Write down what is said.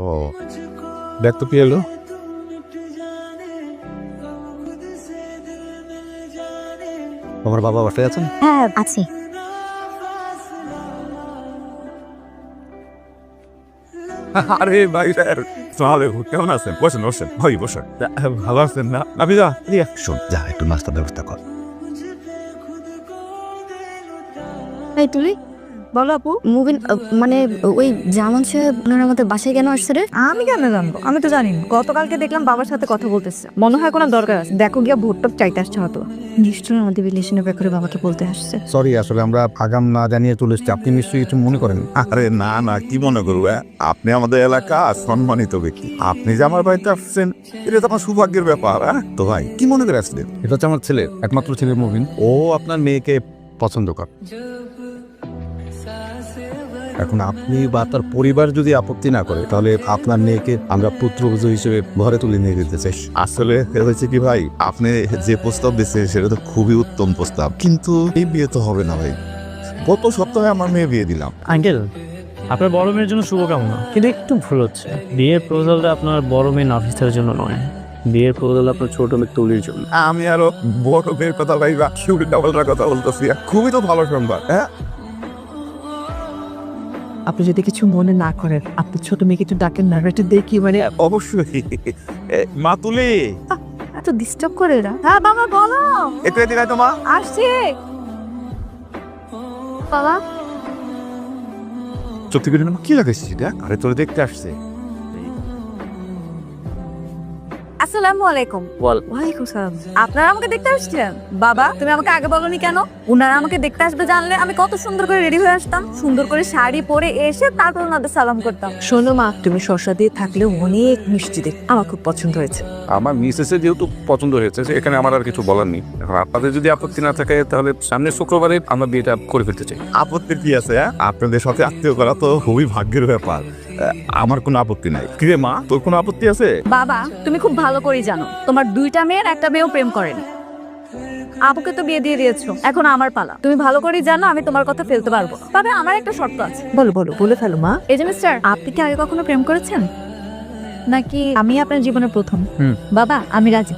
ও দেখ তো কি এলো। তোমার বাবা বাসায় আছেন? হ্যাঁ আছি। আরে ভাই স্যার তাহলে কেমন আছেন? বসেন বসেন ভাই বসেন। ভালো আছেন না? নাবিদা শোন, যা একটু নাস্তার ব্যবস্থা কর। এই তুলি বলো আপু, মুভিন মানে ওই জামান সাহেব ওনার আমাদের বাসায় কেন আসছে রে? আমি কেন জানবো? আমি তো জানি না। গতকালকে দেখলাম বাবার সাথে কথা বলতেছে, মনে হয় কোনো দরকার আছে। দেখো গিয়া ভোটটপ চাইতে আসছে হয়তো। নিশ্চয়ই আমাদের রিলেশনের ব্যাপারে বাবাকে বলতে আসছে। সরি, আসলে আমরা আগাম না জানিয়ে চলে এসেছি। আপনি নিশ্চয়ই কিছু মনে করেন? আরে না না, কি মনে করবো? আপনি আমাদের এলাকা সম্মানিত ব্যক্তি, আপনি যে আমার বাড়িতে আসছেন এটা তো আমার সৌভাগ্যের ব্যাপার। তো ভাই কি মনে করে আসলেন? এটা হচ্ছে আমার ছেলে, একমাত্র ছেলে মুবিন। ও আপনার মেয়েকে পছন্দ করে। এখন আপনি বা তার পরিবার যদি আপত্তি না করে তাহলে আপনার মেয়েকে আমরা পুত্রবধূ হিসেবে ঘরে তুলে নিয়ে যেতে চাই। আসলে হয়েছে কি ভাই, আপনি যে প্রস্তাব দিচ্ছেন সেটা তো খুবই উত্তম প্রস্তাব, কিন্তু এই বিয়ে তো হবে না ভাই। গত সপ্তাহে আমার মেয়ে বিয়ে দিলাম। আঙ্কেল, আপনার বড় মেয়ের জন্য শুভকামনা, কিন্তু একটু ভুল হচ্ছে। বিয়ের প্রপোজালটা আপনার বড় মেয়ে নাফিসার জন্য নয়, বিয়ের প্রপোজাল আপনার ছোট মেয়ে তুলির জন্য। আমি আরো বড় মেয়ের কথা ভাই ডাবলটার কথা বলতেছি। খুবই তো ভালো সংবাদ। হ্যাঁ আপনি যদি কিছু মনে না করেন, আপনার ছোট মেয়ে কিছু ডাকেন না, একটু দেখি। মানে অবশ্যই। মা তুলি এত ডিস্টার্ব করে এরা। হ্যাঁ বাবা বলো। একটু এদিকে তো মা। আসছি বাবা সত্যি করে না, কি লাগাইছিস এটা? আরে তোরে দেখতে আসছে। আসসালামু আলাইকুম। বল। ওয়ালাইকুম সালাম। আপনারা আমাকে দেখতে আসছিলেন? বাবা তুমি আমাকে আগে বলনি কেন? উনারা আমাকে দেখতে আসবে জানলে আমি কত সুন্দর করে রেডি হয়ে আসতাম, সুন্দর করে শাড়ি পরে এসে তারপর ওনাদের সালাম করতাম। শোনো মা, তুমি শসা দিয়ে থাকলে অনেক মিষ্টি দেখ, আমার খুব পছন্দ হয়েছে। আমার মিসেসের যেহেতু পছন্দ হয়েছে এখানে আমার আর কিছু বলার নেই। এখন আপনাদের যদি আপত্তি না থাকে তাহলে সামনের শুক্রবারে আমরা বিয়েটা করে ফেলতে চাই। আপত্তির কি আছে? আপনাদের সাথে আত্মীয় করা তো খুবই ভাগ্যের ব্যাপার। আমার কোনো আপত্তি নাই। কি রে মা, তোর কোনো আপত্তি আছে? বাবা তুমি খুব ভালো করেই জানো তোমার দুইটা মেয়ের একটা মেয়েও প্রেম করেনি। আপুকে তো বিয়ে দিয়ে দিয়েছো, এখন আমার পালা। তুমি ভালো করেই জানো আমি তোমার কথা ফেলতে পারবো না। তবে আমার একটা শর্ত আছে। বলো বলো, বলে ফেলো মা। এই যে মিস্টার, আপনি কি আগে কখনো প্রেম করেছেন নাকি আমি আপনার জীবনের প্রথম? বাবা আমি রাজি।